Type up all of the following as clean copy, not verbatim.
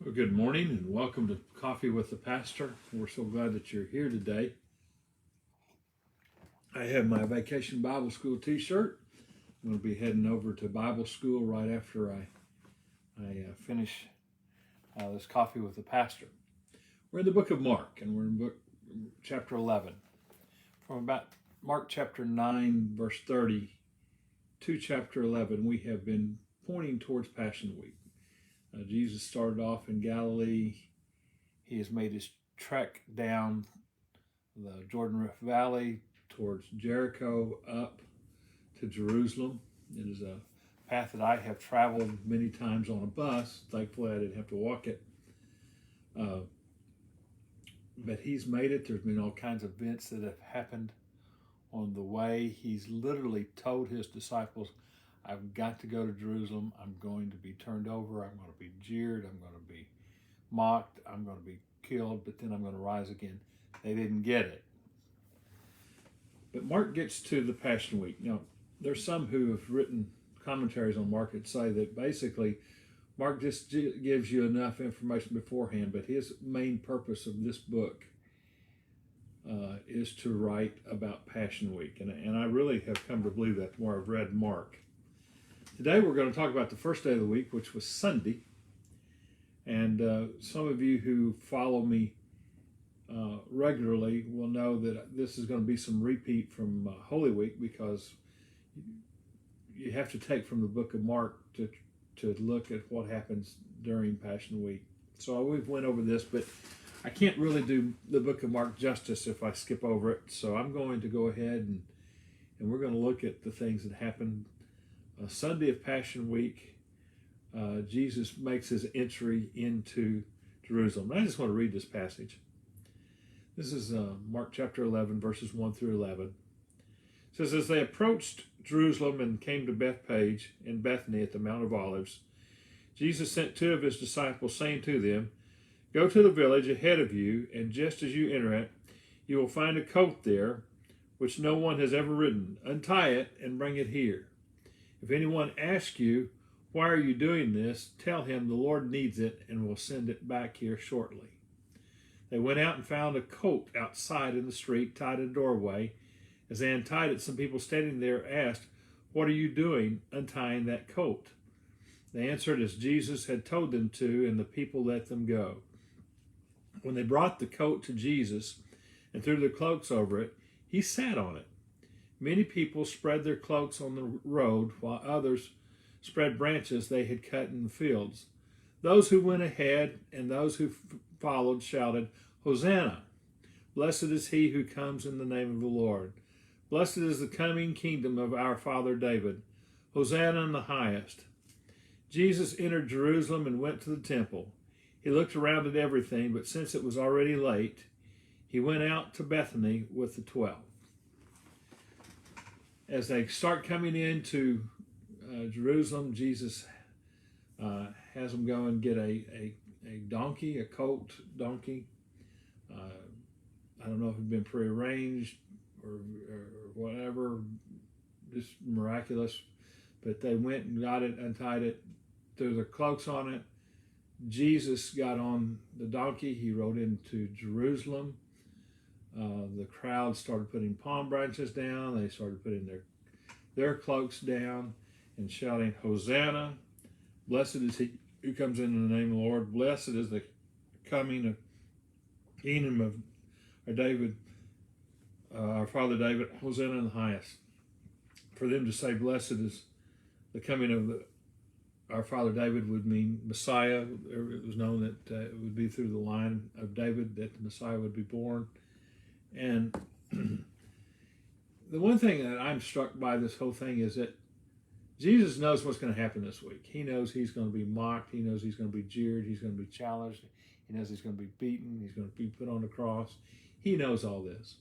Well, good morning and welcome to Coffee with the Pastor. We're so glad that you're here today. I have my Vacation Bible School t-shirt. I'm going to be heading over to Bible school right after I finish this Coffee with the Pastor. We're in the book of Mark, and we're in chapter 11. From about Mark chapter 9, verse 30 to chapter 11, we have been pointing towards Passion Week. Jesus started off in Galilee. He has made his trek down the Jordan Rift Valley towards Jericho up to Jerusalem. It is a path that I have traveled many times on a bus. Thankfully, I didn't have to walk it. But he's made it. There's been all kinds of events that have happened on the way. He's literally told his disciples, I've got to go to Jerusalem. I'm going to be turned over. I'm going to be jeered. I'm going to be mocked. I'm going to be killed, but then I'm going to rise again. They didn't get it. But Mark gets to the Passion Week. Now, there's some who have written commentaries on Mark that say that basically Mark just gives you enough information beforehand, but his main purpose of this book is to write about Passion Week. And I really have come to believe that the more I've read Mark. Today we're going to talk about the first day of the week, which was Sunday. And some of you who follow me regularly will know that this is going to be some repeat from Holy Week, because you have to take from the book of Mark to look at what happens during Passion Week. So we've went over this, but I can't really do the book of Mark justice if I skip over it. So I'm going to go ahead and we're going to look at the things that happened Sunday of Passion Week. Jesus makes his entry into Jerusalem. And I just want to read this passage. This is Mark chapter 11, verses 1 through 11. It says, as they approached Jerusalem and came to Bethphage in Bethany at the Mount of Olives, Jesus sent two of his disciples, saying to them, go to the village ahead of you, and just as you enter it, you will find a colt there, which no one has ever ridden. Untie it and bring it here. If anyone asks you, why are you doing this? Tell him the Lord needs it and will send it back here shortly. They went out and found a colt outside in the street, tied in a doorway. As they untied it, some people standing there asked, what are you doing untying that colt? They answered as Jesus had told them to, and the people let them go. When they brought the colt to Jesus and threw their cloaks over it, he sat on it. Many people spread their cloaks on the road, while others spread branches they had cut in the fields. Those who went ahead and those who followed shouted, Hosanna! Blessed is he who comes in the name of the Lord. Blessed is the coming kingdom of our father David. Hosanna in the highest. Jesus entered Jerusalem and went to the temple. He looked around at everything, but since it was already late, he went out to Bethany with the 12. As they start coming into Jerusalem, Jesus has them go and get a donkey, a colt donkey. I don't know if it had been prearranged or whatever, just miraculous. But they went and got it, untied it, threw their cloaks on it. Jesus got on the donkey. He rode into Jerusalem. The crowd started putting palm branches down. They started putting their cloaks down and shouting, Hosanna! Blessed is he who comes in the name of the Lord. Blessed is the coming of kingdom of our David, our father David. Hosanna in the highest. For them to say, blessed is the coming of our father David would mean Messiah. It was known that it would be through the line of David that the Messiah would be born. And the one thing that I'm struck by this whole thing is that Jesus knows what's going to happen this week. He knows he's going to be mocked. He knows he's going to be jeered. He's going to be challenged. He knows he's going to be beaten. He's going to be put on the cross. He knows all this.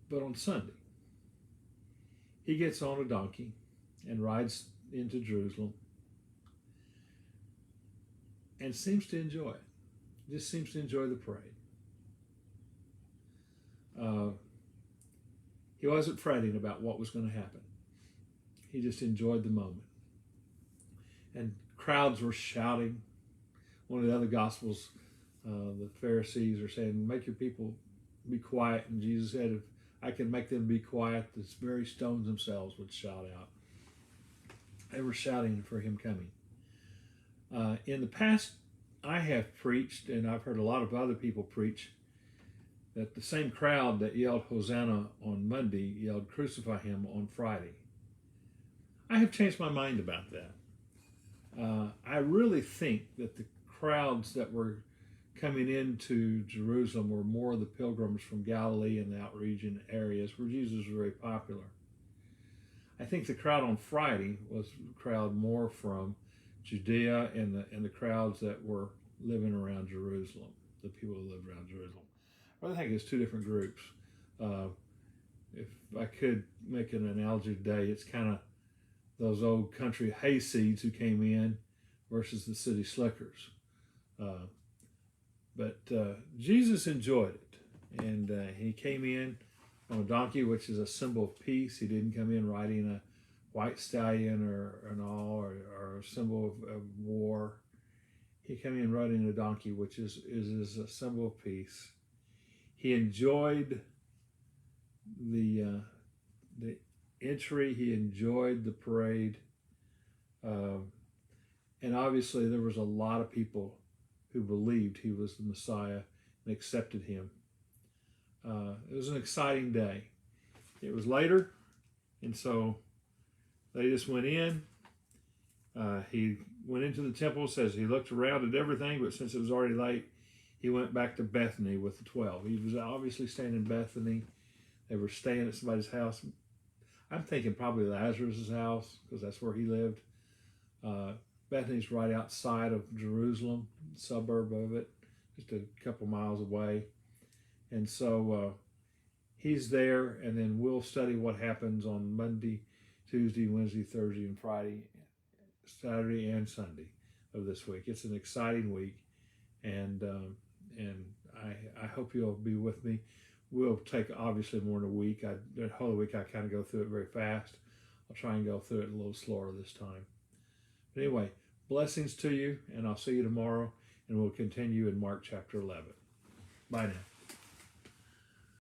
But on Sunday, he gets on a donkey and rides into Jerusalem and seems to enjoy it. Just seems to enjoy the parade. He wasn't fretting about what was going to happen. He just enjoyed the moment. And crowds were shouting, one of the other Gospels, the Pharisees are saying, make your people be quiet. And Jesus said, if I can make them be quiet, the very stones themselves would shout out. They were shouting for him coming. In the past, I have preached, and I've heard a lot of other people preach, that the same crowd that yelled Hosanna on Monday yelled crucify him on Friday. I have changed my mind about that. I really think that the crowds that were coming into Jerusalem were more of the pilgrims from Galilee and the outregion areas where Jesus was very popular. I think the crowd on Friday was a crowd more from Judea and the crowds that were living around Jerusalem, the people who lived around Jerusalem. I think it's two different groups. If I could make an analogy today, it's kind of those old country hayseeds who came in versus the city slickers. But Jesus enjoyed it, and he came in on a donkey, which is a symbol of peace. He didn't come in riding a white stallion or a symbol of war. He came in riding a donkey, which is a symbol of peace. He enjoyed the entry. He enjoyed the parade, and obviously there was a lot of people who believed he was the Messiah and accepted him. It was an exciting day. It was later, and so they just went in. He went into the temple, says he looked around at everything, but since it was already late, he went back to Bethany with the 12. He was obviously staying in Bethany. They were staying at somebody's house. I'm thinking probably Lazarus' house, because that's where he lived. Bethany's right outside of Jerusalem, suburb of it, just a couple miles away. And so he's there, and then we'll study what happens on Monday, Tuesday, Wednesday, Thursday, and Friday, Saturday, and Sunday of this week. It's an exciting week, and I hope you'll be with me. We'll take obviously more than a week. The whole week I kind of go through it very fast. I'll try and go through it a little slower this time. But anyway, blessings to you, and I'll see you tomorrow, and we'll continue in Mark chapter 11. Bye now.